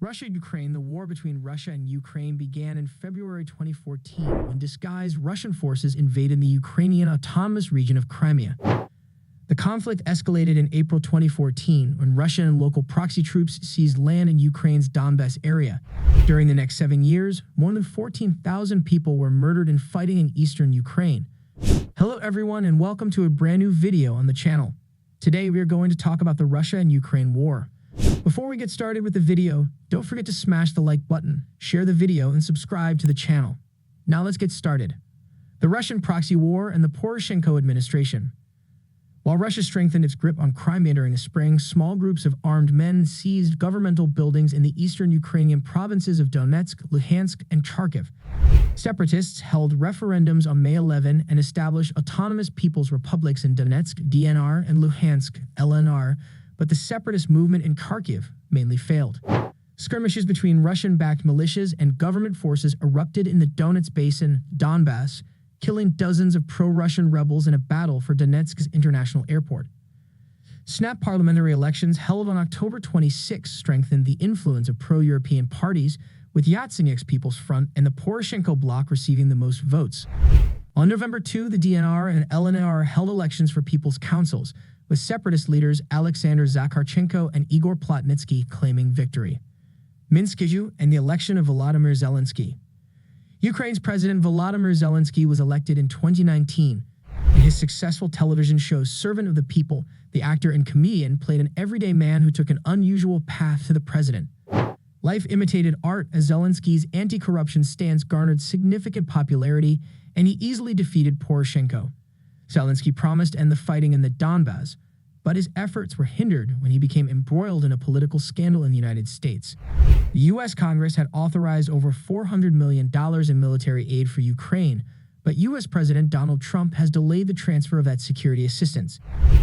Russia-Ukraine, the war between Russia and Ukraine began in February 2014 when disguised Russian forces invaded the Ukrainian autonomous region of Crimea. The conflict escalated in April 2014 when Russian and local proxy troops seized land in Ukraine's Donbas area. During the next 7 years, more than 14,000 people were murdered in fighting in eastern Ukraine. Hello everyone and welcome to a brand new video on the channel. Today we are going to talk about the Russia and Ukraine war. Before we get started with the video, don't forget to smash the like button, share the video, and subscribe to the channel. Now let's get started. The Russian proxy war and the Poroshenko administration. While Russia strengthened its grip on Crimea during the spring, small groups of armed men seized governmental buildings in the eastern Ukrainian provinces of Donetsk, Luhansk, and Kharkiv. Separatists held referendums on May 11 and established autonomous people's republics in Donetsk, DNR, and Luhansk, LNR, but the separatist movement in Kharkiv mainly failed. Skirmishes between Russian-backed militias and government forces erupted in the Donetsk Basin, Donbas, killing dozens of pro-Russian rebels in a battle for Donetsk's international airport. Snap parliamentary elections held on October 26 strengthened the influence of pro-European parties, with Yatsenyuk's People's Front and the Poroshenko bloc receiving the most votes. On November 2, the DNR and LNR held elections for people's councils, with separatist leaders Alexander Zakharchenko and Igor Plotnitsky claiming victory. Minsk-Iju and the election of Volodymyr Zelensky. Ukraine's President Volodymyr Zelensky was elected in 2019. In his successful television show Servant of the People, the actor and comedian played an everyday man who took an unusual path to the president. Life imitated art as Zelensky's anti-corruption stance garnered significant popularity, and he easily defeated Poroshenko. Zelensky promised to end the fighting in the Donbas, but his efforts were hindered when he became embroiled in a political scandal in the United States. The U.S. Congress had authorized over $400 million in military aid for Ukraine, but U.S. President Donald Trump has delayed the transfer of that security assistance.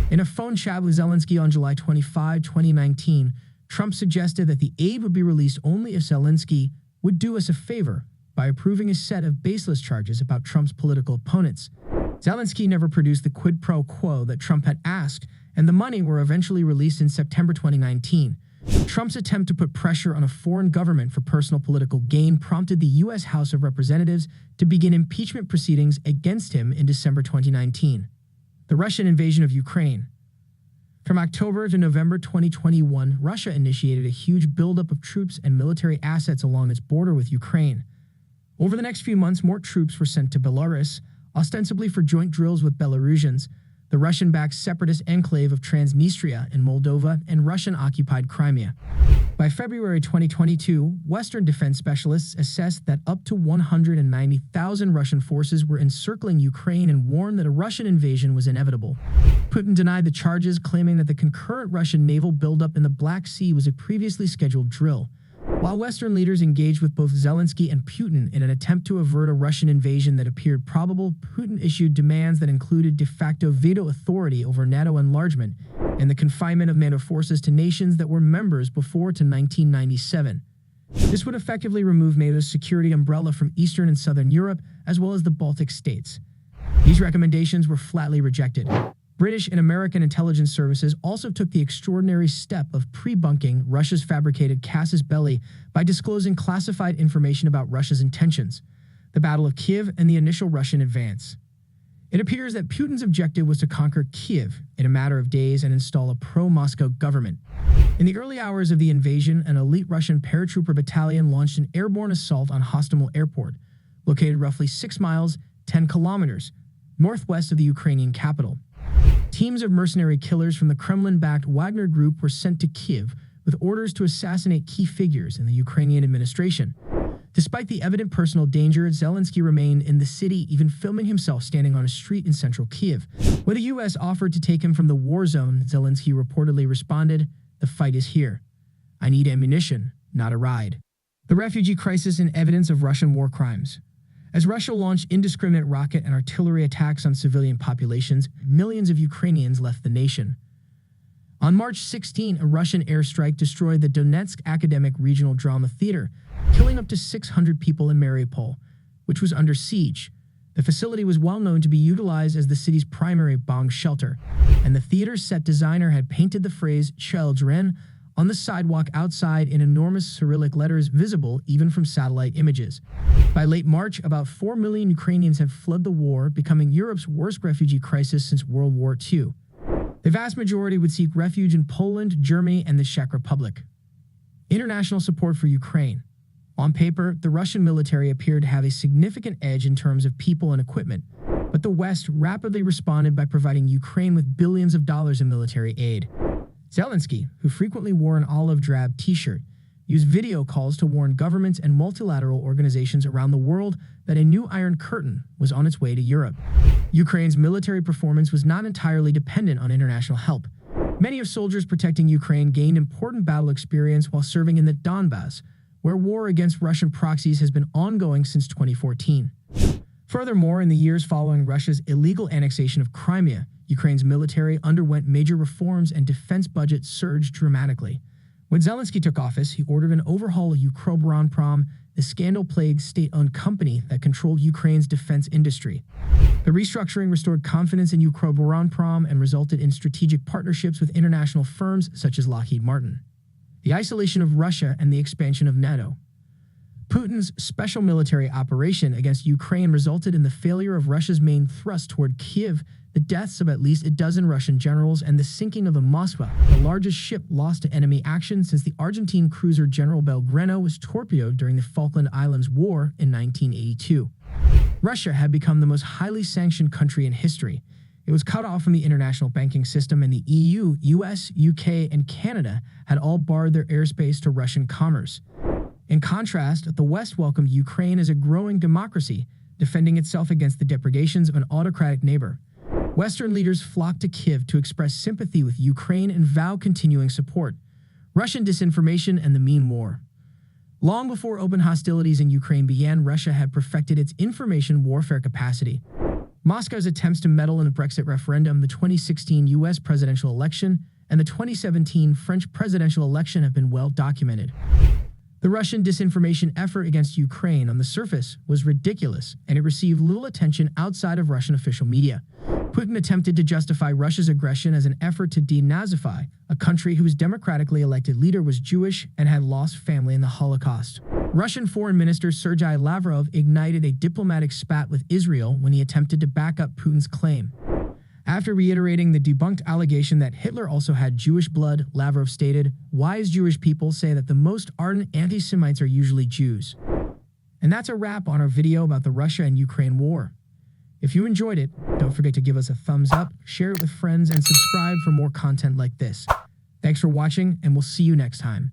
In a phone chat with Zelensky on July 25, 2019, Trump suggested that the aid would be released only if Zelensky would do us a favor by approving a set of baseless charges about Trump's political opponents. Zelensky never produced the quid pro quo that Trump had asked, and the money were eventually released in September 2019. Trump's attempt to put pressure on a foreign government for personal political gain prompted the U.S. House of Representatives to begin impeachment proceedings against him in December 2019. The Russian invasion of Ukraine. From October to November 2021, Russia initiated a huge buildup of troops and military assets along its border with Ukraine. Over the next few months, more troops were sent to Belarus, ostensibly for joint drills with Belarusians, the Russian-backed separatist enclave of Transnistria in Moldova and Russian-occupied Crimea. By February 2022, Western defense specialists assessed that up to 190,000 Russian forces were encircling Ukraine and warned that a Russian invasion was inevitable. Putin denied the charges, claiming that the concurrent Russian naval buildup in the Black Sea was a previously scheduled drill. While Western leaders engaged with both Zelensky and Putin in an attempt to avert a Russian invasion that appeared probable, Putin issued demands that included de facto veto authority over NATO enlargement and the confinement of NATO forces to nations that were members before to 1997. This would effectively remove NATO's security umbrella from Eastern and Southern Europe, as well as the Baltic states. These recommendations were flatly rejected. British and American intelligence services also took the extraordinary step of pre-bunking Russia's fabricated casus belli by disclosing classified information about Russia's intentions, the Battle of Kiev, and the initial Russian advance. It appears that Putin's objective was to conquer Kiev in a matter of days and install a pro-Moscow government. In the early hours of the invasion, an elite Russian paratrooper battalion launched an airborne assault on Hostomel Airport, located roughly 6 miles, 10 kilometers, northwest of the Ukrainian capital. Teams of mercenary killers from the Kremlin-backed Wagner Group were sent to Kiev with orders to assassinate key figures in the Ukrainian administration. Despite the evident personal danger, Zelensky remained in the city, even filming himself standing on a street in central Kiev. When the U.S. offered to take him from the war zone, Zelensky reportedly responded, "The fight is here. I need ammunition, not a ride." The refugee crisis and evidence of Russian war crimes. As Russia launched indiscriminate rocket and artillery attacks on civilian populations, millions of Ukrainians left the nation. On March 16, a Russian airstrike destroyed the Donetsk Academic Regional Drama Theater, killing up to 600 people in Mariupol, which was under siege. The facility was well known to be utilized as the city's primary bomb shelter, and the theater's set designer had painted the phrase "Children" on the sidewalk outside in enormous Cyrillic letters visible even from satellite images. By late March, about 4 million Ukrainians have fled the war, becoming Europe's worst refugee crisis since World War II. The vast majority would seek refuge in Poland, Germany, and the Czech Republic. International support for Ukraine. On paper, the Russian military appeared to have a significant edge in terms of people and equipment, but the West rapidly responded by providing Ukraine with billions of dollars in military aid. Zelensky, who frequently wore an olive drab t-shirt, used video calls to warn governments and multilateral organizations around the world that a new Iron Curtain was on its way to Europe. Ukraine's military performance was not entirely dependent on international help. Many of soldiers protecting Ukraine gained important battle experience while serving in the Donbass, where war against Russian proxies has been ongoing since 2014. Furthermore, in the years following Russia's illegal annexation of Crimea, Ukraine's military underwent major reforms and defense budget surged dramatically. When Zelensky took office, he ordered an overhaul of Ukroboronprom, the scandal-plagued state-owned company that controlled Ukraine's defense industry. The restructuring restored confidence in Ukroboronprom and resulted in strategic partnerships with international firms such as Lockheed Martin. The isolation of Russia and the expansion of NATO. Putin's special military operation against Ukraine resulted in the failure of Russia's main thrust toward Kyiv, the deaths of at least a dozen Russian generals, and the sinking of the Moskva, the largest ship lost to enemy action since the Argentine cruiser General Belgrano was torpedoed during the Falkland Islands War in 1982. Russia had become the most highly sanctioned country in history. It was cut off from the international banking system, and the EU, US, UK, and Canada had all barred their airspace to Russian commerce. In contrast, the West welcomed Ukraine as a growing democracy, defending itself against the depredations of an autocratic neighbor. Western leaders flocked to Kyiv to express sympathy with Ukraine and vow continuing support. Russian disinformation and the mean war. Long before open hostilities in Ukraine began, Russia had perfected its information warfare capacity. Moscow's attempts to meddle in the Brexit referendum, the 2016 US presidential election, and the 2017 French presidential election have been well documented. The Russian disinformation effort against Ukraine on the surface was ridiculous, and it received little attention outside of Russian official media. Putin attempted to justify Russia's aggression as an effort to denazify a country whose democratically elected leader was Jewish and had lost family in the Holocaust. Russian Foreign Minister Sergei Lavrov ignited a diplomatic spat with Israel when he attempted to back up Putin's claim. After reiterating the debunked allegation that Hitler also had Jewish blood, Lavrov stated, "Wise Jewish people say that the most ardent anti-Semites are usually Jews." And that's a wrap on our video about the Russia and Ukraine war. If you enjoyed it, don't forget to give us a thumbs up, share it with friends, and subscribe for more content like this. Thanks for watching, and we'll see you next time.